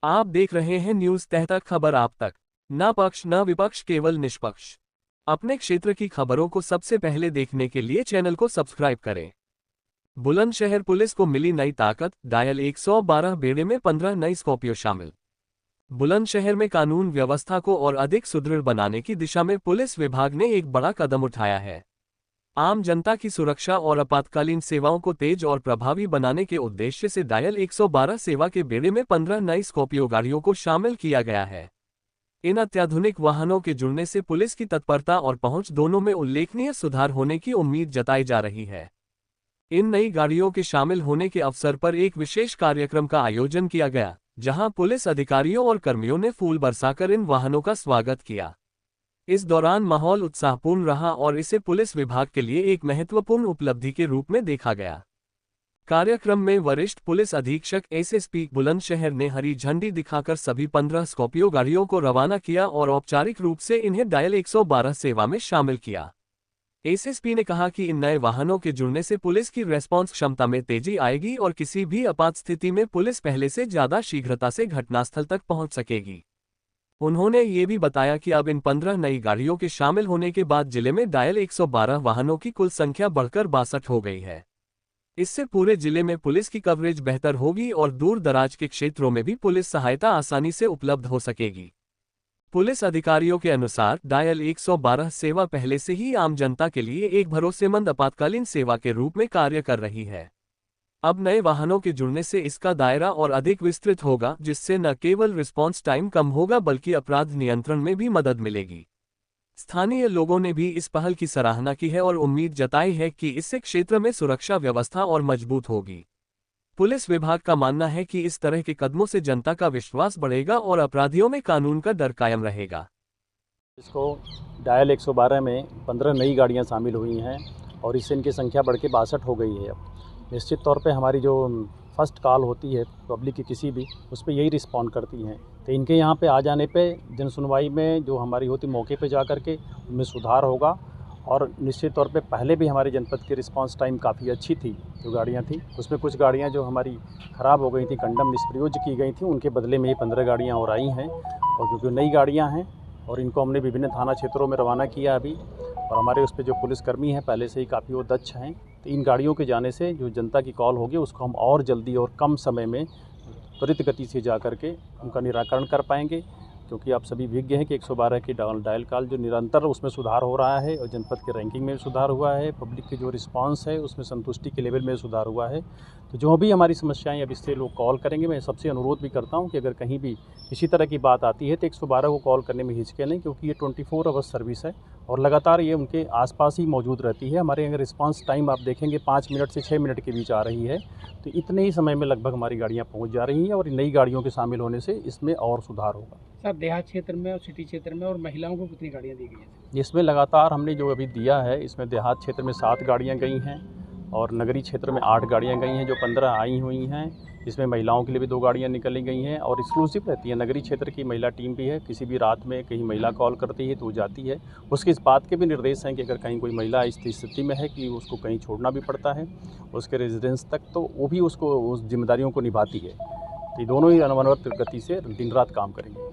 आप देख रहे हैं न्यूज तहतक, खबर आप तक। न पक्ष न विपक्ष, केवल निष्पक्ष। अपने क्षेत्र की खबरों को सबसे पहले देखने के लिए चैनल को सब्सक्राइब करें। बुलंदशहर पुलिस को मिली नई ताकत, डायल 112 बेड़े में 15 नई स्कॉर्पियो शामिल। बुलंदशहर में कानून व्यवस्था को और अधिक सुदृढ़ बनाने की दिशा में पुलिस विभाग ने एक बड़ा कदम उठाया है। आम जनता की सुरक्षा और आपातकालीन सेवाओं को तेज और प्रभावी बनाने के उद्देश्य से डायल 112 सेवा के बेड़े में 15 नई स्कॉर्पियो गाड़ियों को शामिल किया गया है। इन अत्याधुनिक वाहनों के जुड़ने से पुलिस की तत्परता और पहुंच दोनों में उल्लेखनीय सुधार होने की उम्मीद जताई जा रही है। इन नई गाड़ियों के शामिल होने के अवसर पर एक विशेष कार्यक्रम का आयोजन किया गया, जहां पुलिस अधिकारियों और कर्मियों ने फूल बरसाकर इन वाहनों का स्वागत किया। इस दौरान माहौल उत्साहपूर्ण रहा और इसे पुलिस विभाग के लिए एक महत्वपूर्ण उपलब्धि के रूप में देखा गया। कार्यक्रम में वरिष्ठ पुलिस अधीक्षक एसएसपी बुलंदशहर ने हरी झंडी दिखाकर सभी 15 स्कॉर्पियो गाड़ियों को रवाना किया और औपचारिक रूप से इन्हें डायल 112 सेवा में शामिल किया। एसएसपी ने कहा कि इन नए वाहनों के जुड़ने से पुलिस की रेस्पॉन्स क्षमता में तेजी आएगी और किसी भी आपात स्थिति में पुलिस पहले से ज्यादा शीघ्रता से घटनास्थल तक पहुंच सकेगी। उन्होंने ये भी बताया कि अब इन 15 नई गाड़ियों के शामिल होने के बाद जिले में डायल 112 वाहनों की कुल संख्या बढ़कर 62 हो गई है। इससे पूरे जिले में पुलिस की कवरेज बेहतर होगी और दूर दराज के क्षेत्रों में भी पुलिस सहायता आसानी से उपलब्ध हो सकेगी। पुलिस अधिकारियों के अनुसार डायल 112 सेवा पहले से ही आम जनता के लिए एक भरोसेमंद आपातकालीन सेवा के रूप में कार्य कर रही है। अब नए वाहनों के जुड़ने से इसका दायरा और अधिक विस्तृत होगा, जिससे न केवल रिस्पॉन्स टाइम कम होगा बल्कि अपराध नियंत्रण में भी मदद मिलेगी। स्थानीय लोगों ने भी इस पहल की सराहना की है और उम्मीद जताई है कि इससे क्षेत्र में सुरक्षा व्यवस्था और मजबूत होगी। पुलिस विभाग का मानना है कि इस तरह के कदमों से जनता का विश्वास बढ़ेगा और अपराधियों में कानून का डर कायम रहेगा। इसको डायल 112 में 15 नई गाड़ियां शामिल हुई हैं और इससे इनकी संख्या बढ़ के 62 हो गई है। अब निश्चित तौर पे हमारी जो फर्स्ट कॉल होती है पब्लिक की किसी भी, उस पर यही रिस्पॉन्ड करती हैं। तो इनके यहाँ पे आ जाने पे जन सुनवाई में जो हमारी होती मौके पे जा कर के उनमें सुधार होगा। और निश्चित तौर पे पहले भी हमारे जनपद की रिस्पांस टाइम काफ़ी अच्छी थी। जो गाड़ियाँ थी उसमें कुछ गाड़ियाँ जो हमारी ख़राब हो गई थी, कंडम निष्प्रयोज की गई थी, उनके बदले में ये 15 गाड़ियाँ और आई हैं। और क्योंकि नई गाड़ियाँ हैं और इनको हमने विभिन्न थाना क्षेत्रों में रवाना किया अभी, और हमारे उस पर जो पुलिसकर्मी हैं पहले से ही काफ़ी वो दक्ष हैं। तो इन गाड़ियों के जाने से जो जनता की कॉल होगी उसको हम और जल्दी और कम समय में त्वरित गति से जा कर के उनका निराकरण कर पाएंगे। क्योंकि आप सभी विज्ञ हैं कि 112 की डायल कॉल जो निरंतर उसमें सुधार हो रहा है और जनपद के रैंकिंग में सुधार हुआ है, पब्लिक की जो रिस्पांस है उसमें संतुष्टि के लेवल में सुधार हुआ है। तो जो भी हमारी समस्याएं अब इससे लोग कॉल करेंगे, मैं सबसे अनुरोध भी करता हूं कि अगर कहीं भी किसी तरह की बात आती है तो 112 को कॉल करने में हिचके नहीं, क्योंकि ये 24 आवर्स सर्विस है और लगातार ये उनके आसपास ही मौजूद रहती है। हमारे अगर रिस्पांस टाइम आप देखेंगे 5 मिनट से 6 मिनट के बीच आ रही है, तो इतने ही समय में लगभग हमारी गाड़ियाँ पहुँच जा रही हैं और नई गाड़ियों के शामिल होने से इसमें और सुधार होगा। सर, देहात क्षेत्र में और सिटी क्षेत्र में और महिलाओं को कितनी गाड़ियाँ दी गई हैं? इसमें लगातार हमने जो अभी दिया है, इसमें देहात क्षेत्र में 7 गाड़ियाँ गई हैं और नगरीय क्षेत्र में 8 गाड़ियाँ गई हैं, जो 15 आई हुई हैं। इसमें महिलाओं के लिए भी 2 गाड़ियाँ निकली गई हैं और एक्सक्लूसिव रहती है। नगरीय क्षेत्र की महिला टीम भी है, किसी भी रात में कहीं महिला कॉल करती है तो वो जाती है। उसके इस बात के भी निर्देश हैं कि अगर कहीं कोई महिला इस स्थिति में है कि उसको कहीं छोड़ना भी पड़ता है उसके रेजिडेंस तक, तो वो भी उसको उस जिम्मेदारियों को निभाती है। तो ये दोनों ही अनवरत गति से दिन रात काम करेंगे।